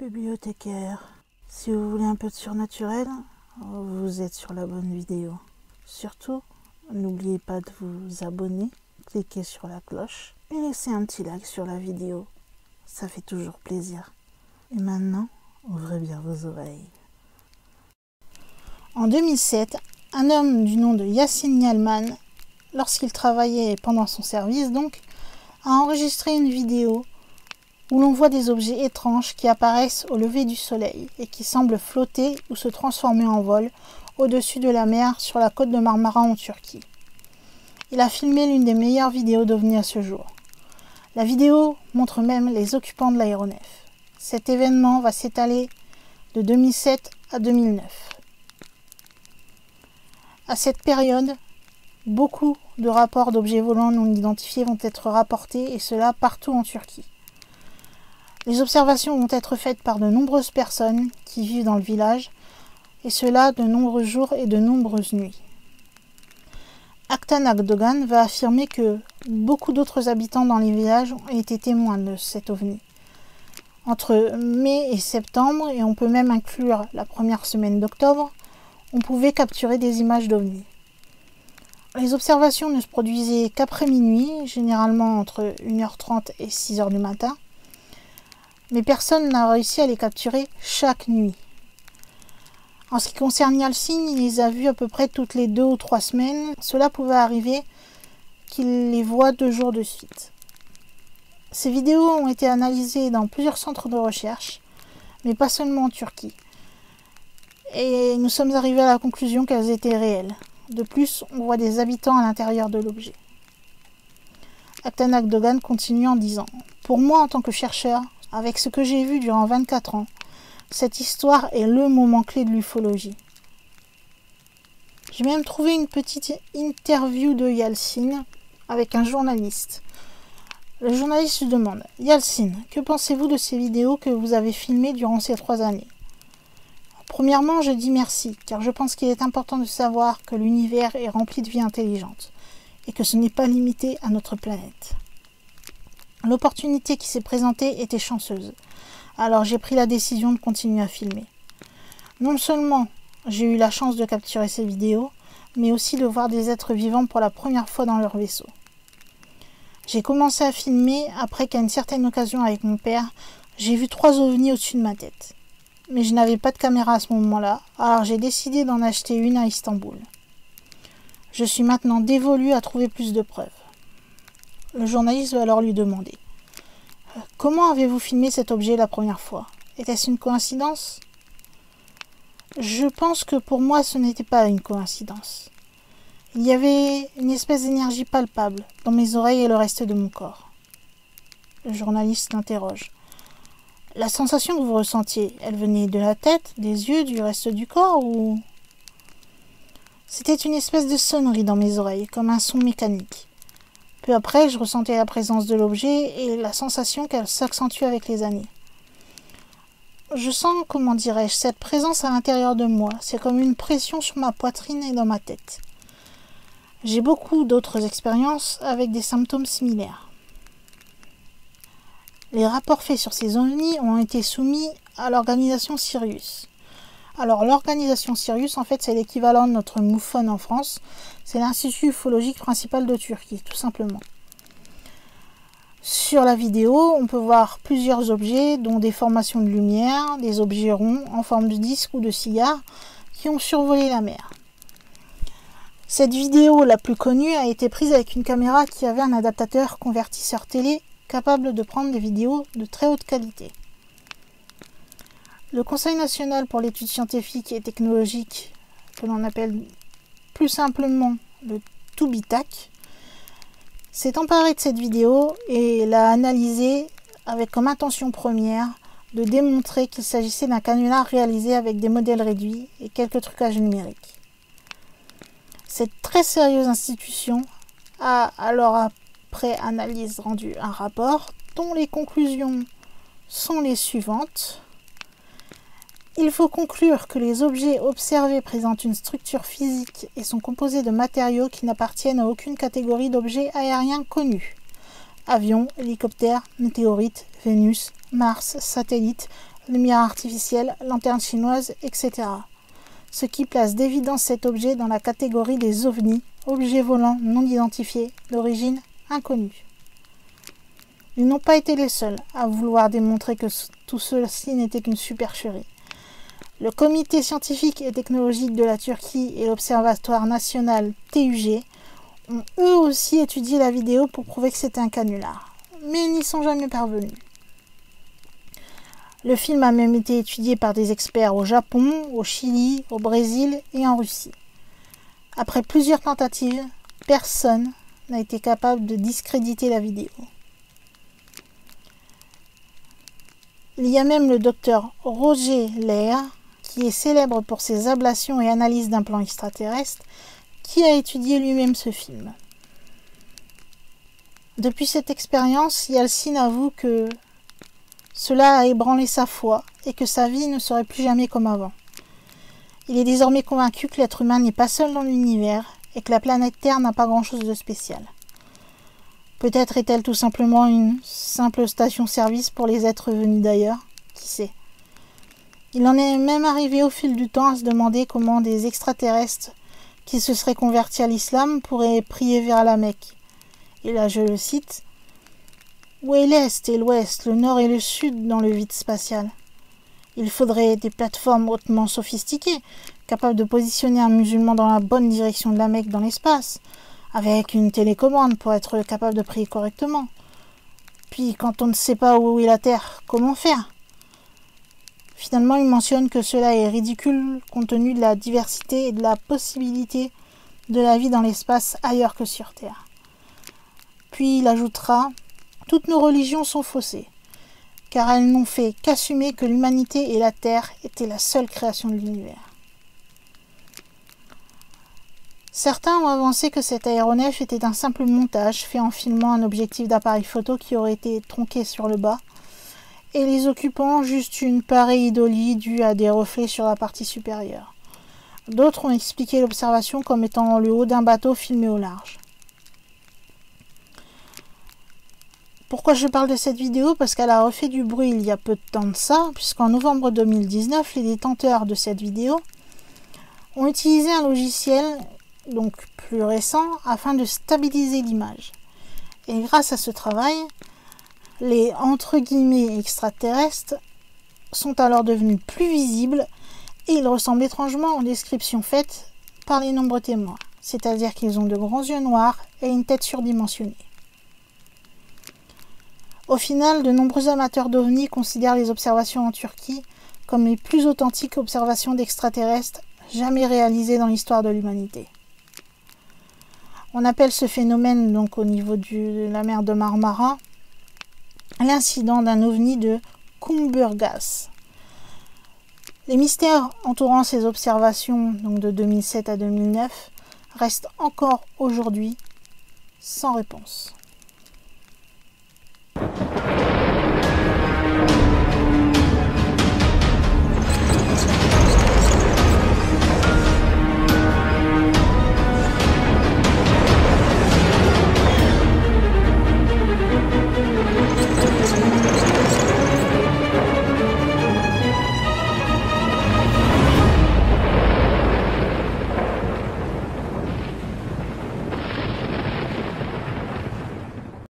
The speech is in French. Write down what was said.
Bibliothécaire. Si vous voulez un peu de surnaturel, vous êtes sur la bonne vidéo. Surtout, n'oubliez pas de vous abonner, cliquez sur la cloche et laissez un petit like sur la vidéo. Ça fait toujours plaisir. Et maintenant, ouvrez bien vos oreilles. En 2007, un homme du nom de Yassine Nialman, lorsqu'il travaillait pendant son service donc, a enregistré une vidéo où l'on voit des objets étranges qui apparaissent au lever du soleil et qui semblent flotter ou se transformer en vol au-dessus de la mer sur la côte de Marmara en Turquie. Il a filmé l'une des meilleures vidéos d'OVNI à ce jour. La vidéo montre même les occupants de l'aéronef. Cet événement va s'étaler de 2007 à 2009. À cette période, beaucoup de rapports d'objets volants non identifiés vont être rapportés et cela partout en Turquie. Les observations vont être faites par de nombreuses personnes qui vivent dans le village, et cela de nombreux jours et de nombreuses nuits. Aktan Akdogan va affirmer que beaucoup d'autres habitants dans les villages ont été témoins de cet OVNI. Entre mai et septembre, et on peut même inclure la première semaine d'octobre, on pouvait capturer des images d'OVNI. Les observations ne se produisaient qu'après minuit, généralement entre 1h30 et 6h du matin, mais personne n'a réussi à les capturer chaque nuit. En ce qui concerne Yalcin, il les a vus à peu près toutes les 2 ou 3 semaines. Cela pouvait arriver qu'il les voit 2 jours de suite. Ces vidéos ont été analysées dans plusieurs centres de recherche, mais pas seulement en Turquie. Et nous sommes arrivés à la conclusion qu'elles étaient réelles. De plus, on voit des habitants à l'intérieur de l'objet. Aktan Akdogan continue en disant « Pour moi, en tant que chercheur, avec ce que j'ai vu durant 24 ans, cette histoire est le moment clé de l'ufologie. » J'ai même trouvé une petite interview de Yalcin avec un journaliste. Le journaliste lui demande « Yalcin, que pensez-vous de ces vidéos que vous avez filmées durant ces 3 années ?» Premièrement, je dis merci, car je pense qu'il est important de savoir que l'univers est rempli de vie intelligente, et que ce n'est pas limité à notre planète. L'opportunité qui s'est présentée était chanceuse, alors j'ai pris la décision de continuer à filmer. Non seulement j'ai eu la chance de capturer ces vidéos, mais aussi de voir des êtres vivants pour la première fois dans leur vaisseau. J'ai commencé à filmer après qu'à une certaine occasion avec mon père, j'ai vu 3 ovnis au-dessus de ma tête. Mais je n'avais pas de caméra à ce moment-là, alors j'ai décidé d'en acheter une à Istanbul. Je suis maintenant dévolu à trouver plus de preuves. Le journaliste va alors lui demander « Comment avez-vous filmé cet objet la première fois? Était-ce une coïncidence ?» Je pense que pour moi ce n'était pas une coïncidence. Il y avait une espèce d'énergie palpable dans mes oreilles et le reste de mon corps. Le journaliste l'interroge. La sensation que vous ressentiez, elle venait de la tête, des yeux, du reste du corps ou... C'était une espèce de sonnerie dans mes oreilles, comme un son mécanique. Peu après, je ressentais la présence de l'objet et la sensation qu'elle s'accentue avec les années. Je sens, comment dirais-je, cette présence à l'intérieur de moi. C'est comme une pression sur ma poitrine et dans ma tête. J'ai beaucoup d'autres expériences avec des symptômes similaires. Les rapports faits sur ces ovnis ont été soumis à l'organisation Sirius. Alors l'organisation Sirius, en fait, c'est l'équivalent de notre MUFON en France. C'est l'institut ufologique principal de Turquie, tout simplement. Sur la vidéo, on peut voir plusieurs objets, dont des formations de lumière, des objets ronds en forme de disque ou de cigare, qui ont survolé la mer. Cette vidéo la plus connue a été prise avec une caméra qui avait un adaptateur convertisseur télé capable de prendre des vidéos de très haute qualité. Le Conseil national pour l'étude scientifique et technologique, que l'on appelle plus simplement le TÜBİTAK, s'est emparé de cette vidéo et l'a analysée avec comme intention première de démontrer qu'il s'agissait d'un canular réalisé avec des modèles réduits et quelques trucages numériques. Cette très sérieuse institution a alors, après analyse, rendu un rapport dont les conclusions sont les suivantes. Il faut conclure que les objets observés présentent une structure physique et sont composés de matériaux qui n'appartiennent à aucune catégorie d'objets aériens connus. Avions, hélicoptères, météorites, Vénus, Mars, satellites, lumière artificielle, lanterne chinoise, etc. Ce qui place d'évidence cet objet dans la catégorie des ovnis, objets volants non identifiés, d'origine inconnue. Ils n'ont pas été les seuls à vouloir démontrer que tout ceci n'était qu'une supercherie. Le Comité scientifique et technologique de la Turquie et l'Observatoire national TUG ont eux aussi étudié la vidéo pour prouver que c'était un canular, mais ils n'y sont jamais parvenus. Le film a même été étudié par des experts au Japon, au Chili, au Brésil et en Russie. Après plusieurs tentatives, personne n'a été capable de discréditer la vidéo. Il y a même le docteur Roger Lehr, qui est célèbre pour ses ablations et analyses d'implants extraterrestres, qui a étudié lui-même ce film. Depuis cette expérience, Yeltsin avoue que cela a ébranlé sa foi et que sa vie ne serait plus jamais comme avant. Il est désormais convaincu que l'être humain n'est pas seul dans l'univers et que la planète Terre n'a pas grand-chose de spécial. Peut-être est-elle tout simplement une simple station-service pour les êtres venus d'ailleurs, qui sait. Il en est même arrivé au fil du temps à se demander comment des extraterrestres qui se seraient convertis à l'islam pourraient prier vers la Mecque. Et là je le cite: « Où est l'Est et l'Ouest, le Nord et le Sud dans le vide spatial ? Il faudrait des plateformes hautement sophistiquées, capables de positionner un musulman dans la bonne direction de la Mecque dans l'espace, avec une télécommande pour être capable de prier correctement. Puis quand on ne sait pas où est la Terre, comment faire ? » Finalement, il mentionne que cela est ridicule compte tenu de la diversité et de la possibilité de la vie dans l'espace ailleurs que sur Terre. Puis il ajoutera: « Toutes nos religions sont faussées, car elles n'ont fait qu'assumer que l'humanité et la Terre étaient la seule création de l'univers. » Certains ont avancé que cet aéronef était un simple montage fait en filmant un objectif d'appareil photo qui aurait été tronqué sur le bas, et les occupants juste une pareidolie due à des reflets sur la partie supérieure. D'autres ont expliqué l'observation comme étant le haut d'un bateau filmé au large. Pourquoi je parle de cette vidéo? Parce qu'elle a refait du bruit il y a peu de temps de ça, puisqu'en novembre 2019, les détenteurs de cette vidéo ont utilisé un logiciel, donc plus récent, afin de stabiliser l'image. Et grâce à ce travail, les entre guillemets extraterrestres sont alors devenus plus visibles et ils ressemblent étrangement aux descriptions faites par les nombreux témoins, c'est-à-dire qu'ils ont de grands yeux noirs et une tête surdimensionnée. Au final, de nombreux amateurs d'OVNI considèrent les observations en Turquie comme les plus authentiques observations d'extraterrestres jamais réalisées dans l'histoire de l'humanité. On appelle ce phénomène, donc au niveau de la mer de Marmara, l'incident d'un ovni de Kumburgaz. Les mystères entourant ces observations, donc de 2007 à 2009, restent encore aujourd'hui sans réponse.